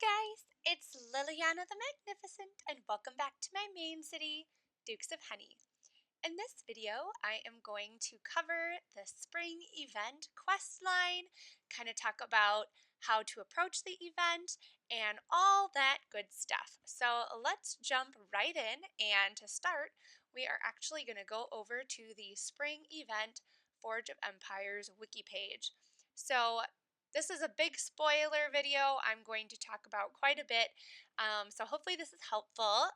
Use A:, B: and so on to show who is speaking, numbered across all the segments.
A: guys, it's Liliana the Magnificent, and welcome back to my main city, Dukes of Honey. In this video, I am going to cover the spring event quest line, kind of talk about how to approach the event, and all that good stuff. So let's jump right in, and to start, we are actually going to go over to the spring event Forge of Empires wiki page. So this is a big spoiler video. I'm going to talk about quite a bit. So hopefully this is helpful.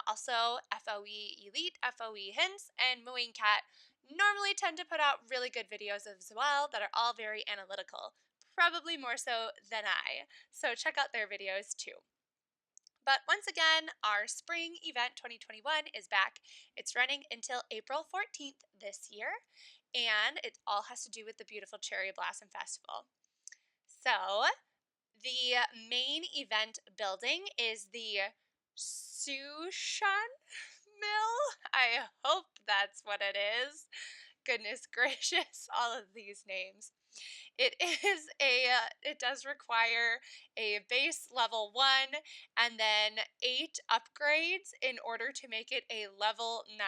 A: Also, FoE Elite, FoE Hints, and Mooing Cat normally tend to put out really good videos as well that are all very analytical. Probably more so than I. So check out their videos too. But once again, our spring event 2021 is back. It's running until April 14th this year, and it all has to do with the beautiful Cherry Blossom Festival. So, the main event building is the Sushan Mill. I hope that's what it is. Goodness gracious, all of these names. It does require a base level 1 and then 8 upgrades in order to make it a level 9.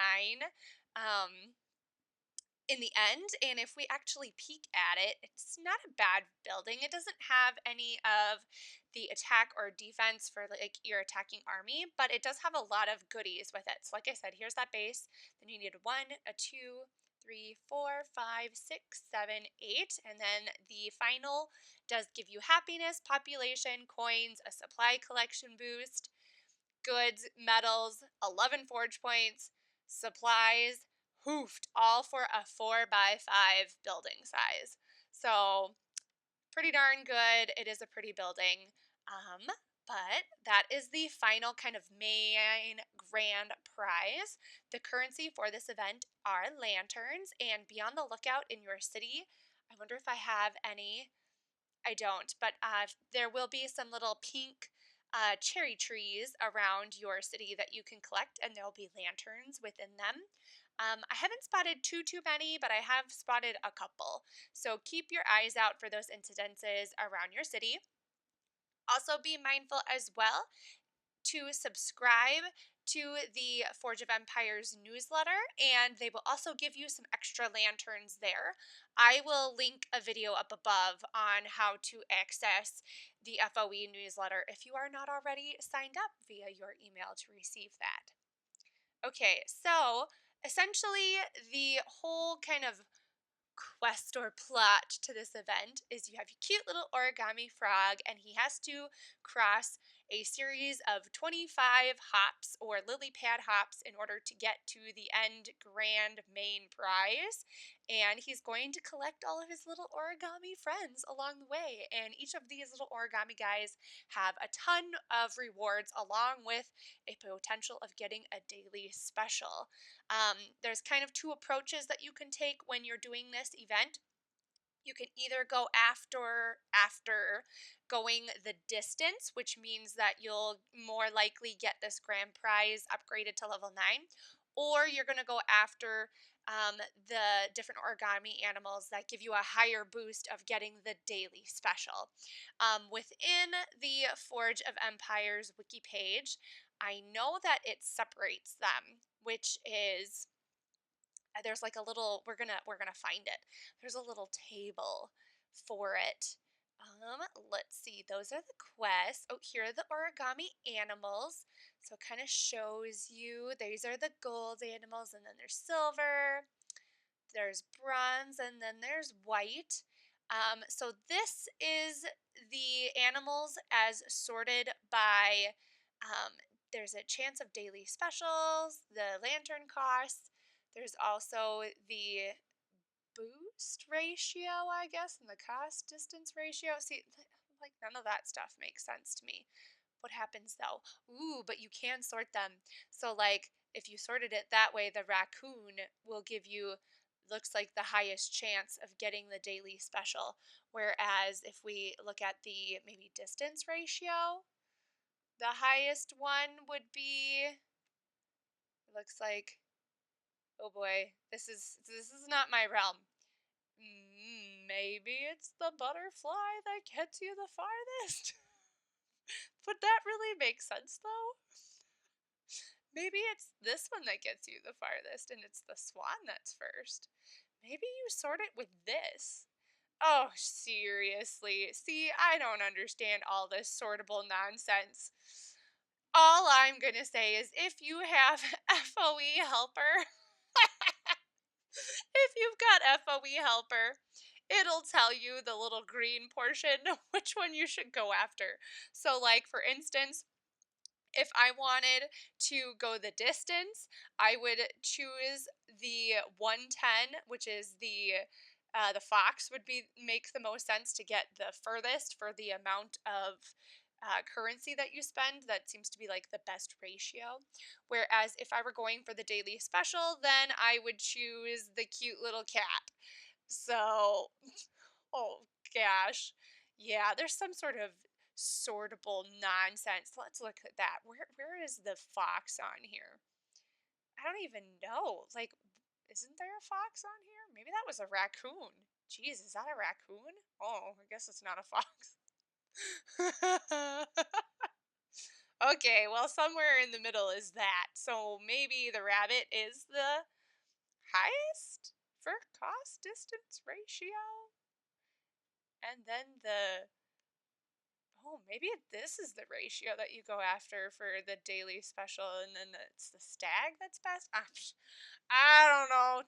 A: In the end, and if we actually peek at it, it's not a bad building. It doesn't have any of the attack or defense for like your attacking army, but it does have a lot of goodies with it. So like I said, here's that base. Then you need 1, a 2, 3, 4, 5, 6, 7, 8, and then the final does give you happiness, population, coins, a supply collection boost, goods, metals, 11 forge points, supplies, hoofed, all for a 4x5 building size. So pretty darn good. It is a pretty building. But that is the final kind of main grand prize. The currency for this event are lanterns, and be on the lookout in your city. I wonder if I have any. I don't, but there will be some little pink cherry trees around your city that you can collect, and there will be lanterns within them. I haven't spotted too many, but I have spotted a couple. So keep your eyes out for those incidences around your city. Also be mindful as well to subscribe to the Forge of Empires newsletter, and they will also give you some extra lanterns there. I will link a video up above on how to access the FoE newsletter if you are not already signed up via your email to receive that. Okay, so essentially the whole kind of quest or plot to this event is you have your cute little origami frog, and he has to cross a series of 25 hops or lily pad hops in order to get to the end grand main prize. And he's going to collect all of his little origami friends along the way, and each of these little origami guys have a ton of rewards along with a potential of getting a daily special. There's kind of two approaches that you can take when you're doing this event. You can either go after going the distance, which means that you'll more likely get this grand prize upgraded to level 9, or you're going to go after the different origami animals that give you a higher boost of getting the daily special. Within the Forge of Empires wiki page, I know that it separates them, which is there's like a little we're gonna find it. There's a little table for it. Let's see. Those are the quests. Oh, here are the origami animals. So it kind of shows you these are the gold animals, and then there's silver, there's bronze, and then there's white. So this is the animals as sorted by there's a chance of daily specials, the lantern costs. There's also the boost ratio, I guess, and the cost distance ratio. See, like none of that stuff makes sense to me. What happens though? Ooh, but you can sort them. So like if you sorted it that way, the raccoon will give you looks like the highest chance of getting the daily special. Whereas if we look at the maybe distance ratio, the highest one would be it looks like oh boy, this is not my realm. Maybe it's the butterfly that gets you the farthest. Would that really make sense though? Maybe it's this one that gets you the farthest and it's the swan that's first. Maybe you sort it with this. Oh, seriously. See, I don't understand all this sortable nonsense. All I'm going to say is if you have FOE helper, if you've got FOE helper, it'll tell you the little green portion which one you should go after. So like for instance, if I wanted to go the distance, I would choose the 110, which is the fox would be make the most sense to get the furthest for the amount of currency that you spend. That seems to be like the best ratio. Whereas if I were going for the daily special, then I would choose the cute little cat. So, oh gosh. Yeah, there's some sort of sortable nonsense. Let's look at that. Where is the fox on here? I don't even know. Like, isn't there a fox on here? Maybe that was a raccoon. Jeez, is that a raccoon? Oh, I guess it's not a fox. Okay, well, somewhere in the middle is that. So maybe the rabbit is the highest for cost distance ratio. And then maybe this is the ratio that you go after for the daily special, and then it's the stag that's best. I don't know.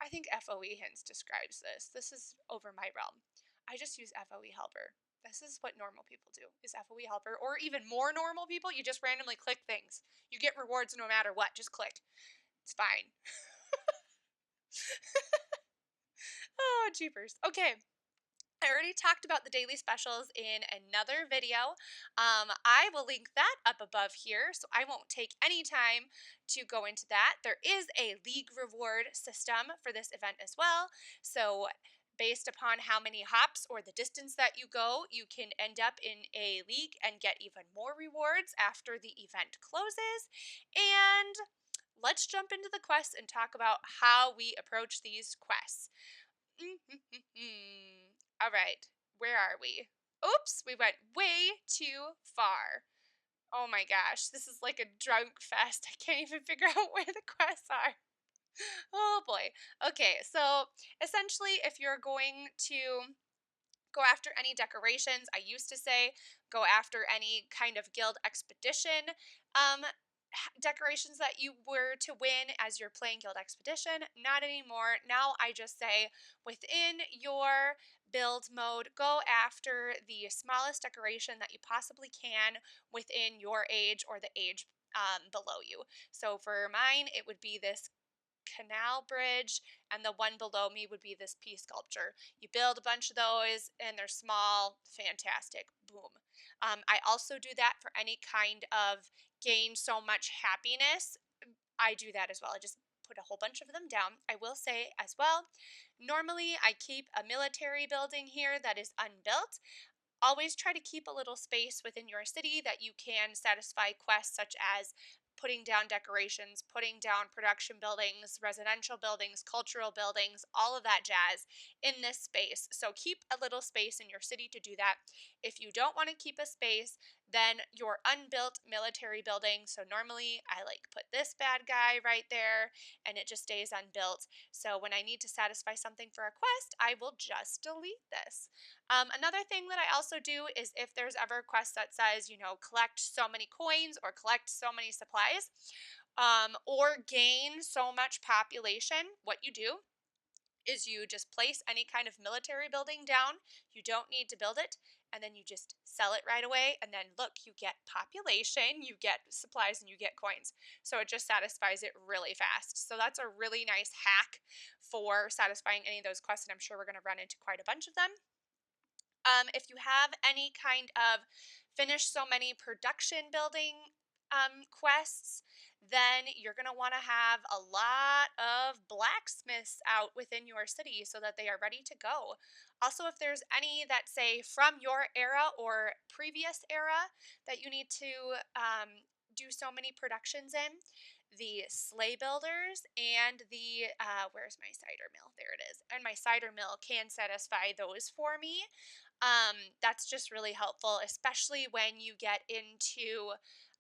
A: I think FOE hints describes this. This is over my realm. I just use FOE helper. This is what normal people do, is FOE helper. Or even more normal people, you just randomly click things. You get rewards no matter what. Just click. It's fine. Oh, jeepers. Okay. I already talked about the daily specials in another video. I will link that up above here, so I won't take any time to go into that. There is a league reward system for this event as well. So based upon how many hops or the distance that you go, you can end up in a league and get even more rewards after the event closes. And let's jump into the quests and talk about how we approach these quests. All right, where are we? Oops, we went way too far. Oh my gosh, this is like a drunk fest. I can't even figure out where the quests are. Oh boy. Okay, so essentially, if you're going to go after any decorations, I used to say go after any kind of guild expedition decorations that you were to win as you're playing guild expedition. Not anymore. Now I just say within your build mode, go after the smallest decoration that you possibly can within your age or the age below you. So for mine, it would be this canal bridge, and the one below me would be this pea sculpture. You build a bunch of those, and they're small, fantastic, boom. I also do that for any kind of gain so much happiness. I do that as well. I just put a whole bunch of them down. I will say as well, normally I keep a military building here that is unbuilt. Always try to keep a little space within your city that you can satisfy quests such as putting down decorations, putting down production buildings, residential buildings, cultural buildings, all of that jazz in this space. So keep a little space in your city to do that. If you don't want to keep a space, then your unbuilt military building. So normally I like put this bad guy right there and it just stays unbuilt. So when I need to satisfy something for a quest, I will just delete this. Another thing that I also do is if there's ever a quest that says, collect so many coins or collect so many supplies, or gain so much population, what you do is you just place any kind of military building down. You don't need to build it, and then you just sell it right away. And then look, you get population, you get supplies, and you get coins. So it just satisfies it really fast. So that's a really nice hack for satisfying any of those quests, and I'm sure we're going to run into quite a bunch of them. If you have any kind of finish so many production building quests, then you're going to want to have a lot of blacksmiths out within your city so that they are ready to go. Also, if there's any that say from your era or previous era that you need to do so many productions in, the sleigh builders and where's my cider mill? There it is. And my cider mill can satisfy those for me. That's just really helpful, especially when you get into,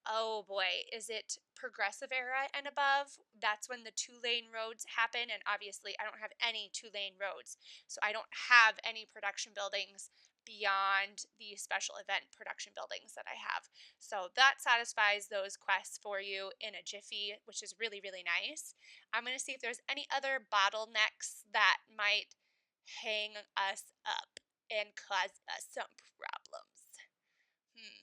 A: oh boy, is it progressive era and above? That's when the 2-lane roads happen. And obviously, I don't have any 2-lane roads. So I don't have any production buildings beyond the special event production buildings that I have. So that satisfies those quests for you in a jiffy, which is really, really nice. I'm going to see if there's any other bottlenecks that might hang us up and cause us some problems. Hmm.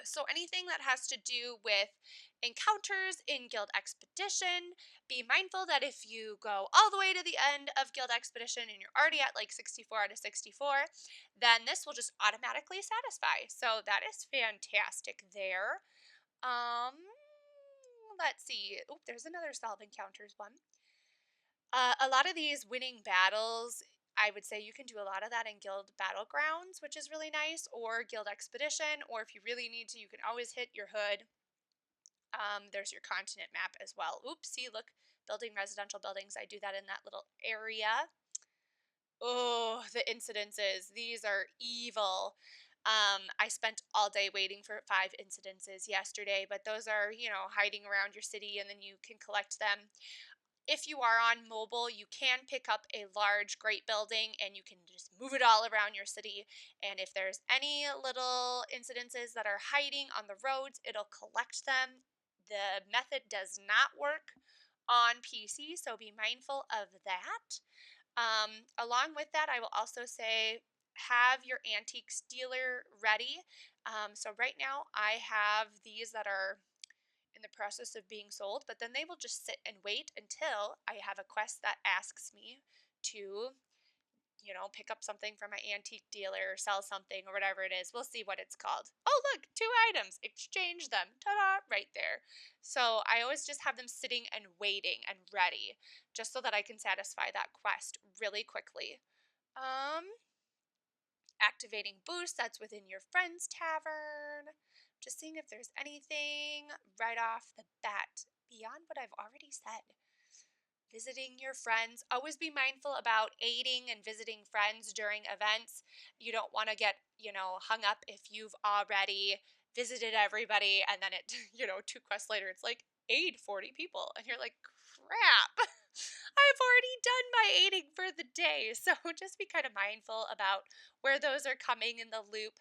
A: So anything that has to do with encounters in Guild Expedition, be mindful that if you go all the way to the end of Guild Expedition and you're already at like 64 out of 64, then this will just automatically satisfy. So that is fantastic there. Um, let's see. Oh, there's another solve encounters one. A lot of these winning battles, I would say you can do a lot of that in Guild Battlegrounds, which is really nice, or Guild Expedition, or if you really need to, you can always hit your hood. There's your continent map as well. Oops, see, look, building residential buildings. I do that in that little area. Oh, the incidences. These are evil. I spent all day waiting for 5 incidences yesterday, but those are, hiding around your city and then you can collect them. If you are on mobile, you can pick up a large, great building and you can just move it all around your city. And if there's any little incidences that are hiding on the roads, it'll collect them. The method does not work on PC, so be mindful of that. Along with that, I will also say have your antiques dealer ready. So right now, I have these that are in the process of being sold, but then they will just sit and wait until I have a quest that asks me to, pick up something from my antique dealer or sell something or whatever it is. We'll see what it's called. Oh, look, 2 items, exchange them. Ta-da, right there. So I always just have them sitting and waiting and ready just so that I can satisfy that quest really quickly. Um, Activating boost, that's within your friend's tavern. Just seeing if there's anything right off the bat beyond what I've already said. Visiting your friends. Always be mindful about aiding and visiting friends during events. You don't want to get, hung up if you've already visited everybody and then it, 2 quests later, it's like aid 40 people. And you're like, crap, I've already done my aiding for the day. So just be kind of mindful about where those are coming in the loop.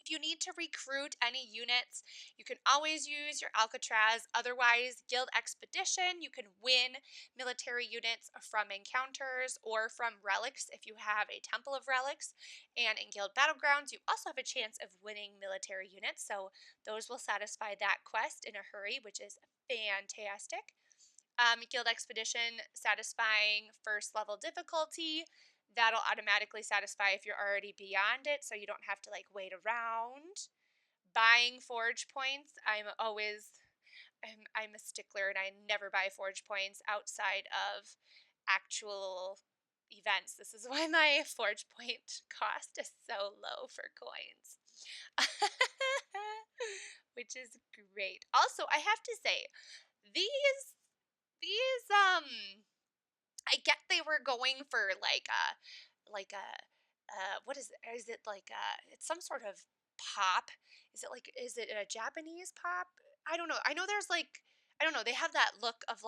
A: If you need to recruit any units, you can always use your Alcatraz. Otherwise, Guild Expedition, you can win military units from encounters or from relics if you have a Temple of Relics. And in Guild Battlegrounds, you also have a chance of winning military units. So those will satisfy that quest in a hurry, which is fantastic. Guild Expedition, satisfying first level difficulty. That'll automatically satisfy if you're already beyond it, so you don't have to wait around. Buying forge points, I'm a stickler and I never buy forge points outside of actual events. This is why my forge point cost is so low for coins. Which is great. Also, I have to say, these I get they were going for like a what is it like it's some sort of pop. Is it a Japanese pop? I don't know. I know there's I don't know, they have that look of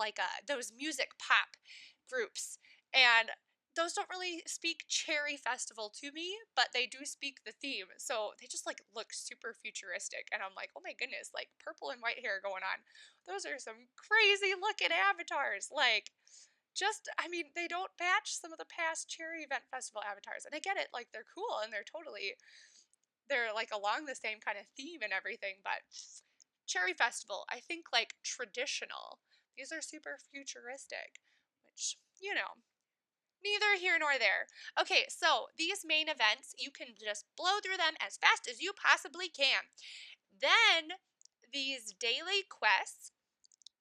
A: those music pop groups, and those don't really speak Cherry Festival to me, but they do speak the theme. So they just look super futuristic, and I'm like, "Oh my goodness, purple and white hair going on. Those are some crazy looking avatars." I mean, they don't match some of the past Cherry Event Festival avatars. And I get it, they're cool and they're along the same kind of theme and everything. But Cherry Festival, I think traditional. These are super futuristic, which, neither here nor there. Okay, so these main events, you can just blow through them as fast as you possibly can. Then these daily quests,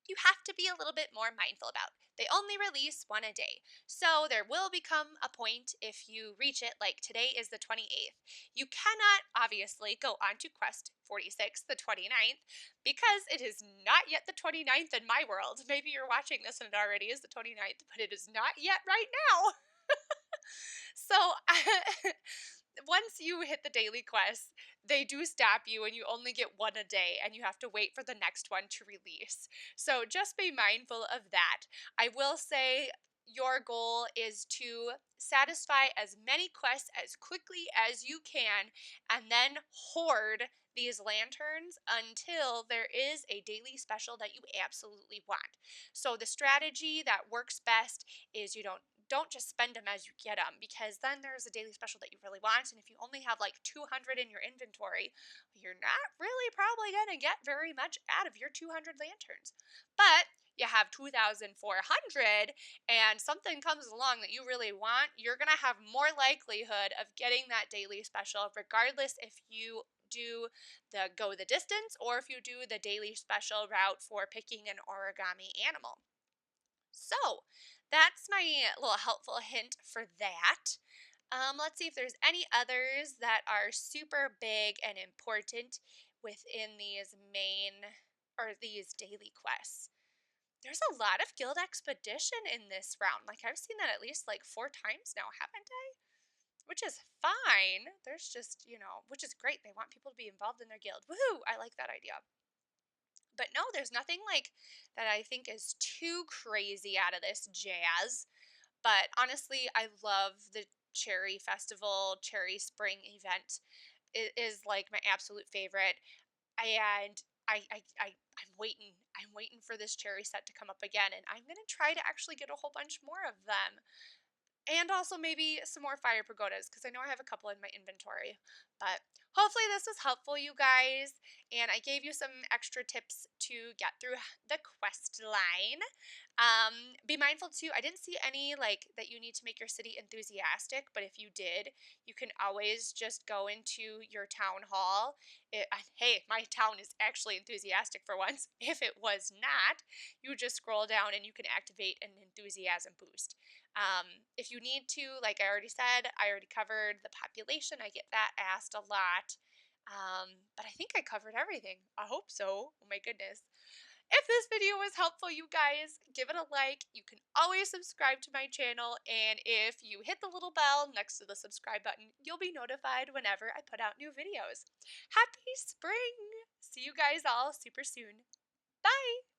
A: you have to be a little bit more mindful about. They only release one a day. So there will become a point if you reach it, like today is the 28th. You cannot obviously go on to quest 46, the 29th, because it is not yet the 29th in my world. Maybe you're watching this and it already is the 29th, but it is not yet right now. So once you hit the daily quests, they do stop you and you only get one a day and you have to wait for the next one to release. So just be mindful of that. I will say your goal is to satisfy as many quests as quickly as you can and then hoard these lanterns until there is a daily special that you absolutely want. So the strategy that works best is you don't just spend them as you get them, because then there's a daily special that you really want, and if you only have like 200 in your inventory, you're not really probably going to get very much out of your 200 lanterns. But you have 2,400 and something comes along that you really want, you're going to have more likelihood of getting that daily special, regardless if you do the go the distance or if you do the daily special route for picking an origami animal. So that's my little helpful hint for that. Let's see if there's any others that are super big and important within these main or these daily quests. There's a lot of guild expedition in this round. Like I've seen that at least like 4 times now, haven't I? Which is fine. There's just, which is great. They want people to be involved in their guild. Woohoo! I like that idea. But no, there's nothing like that I think is too crazy out of this jazz. But honestly, I love the Cherry Festival, Cherry Spring event. It is like my absolute favorite. And I'm waiting. I'm waiting for this cherry set to come up again, and I'm gonna try to actually get a whole bunch more of them. And also maybe some more fire pagodas, because I know I have a couple in my inventory. But hopefully this was helpful, you guys. And I gave you some extra tips to get through the quest line. Be mindful too, I didn't see any like that you need to make your city enthusiastic, but if you did, you can always just go into your town hall. Hey, my town is actually enthusiastic for once. If it was not, you just scroll down and you can activate an enthusiasm boost. If you need to, like I already said, I already covered the population. I get that asked a lot. But I think I covered everything. I hope so. Oh my goodness. If this video was helpful, you guys, give it a like. You can always subscribe to my channel. And if you hit the little bell next to the subscribe button, you'll be notified whenever I put out new videos. Happy spring! See you guys all super soon. Bye!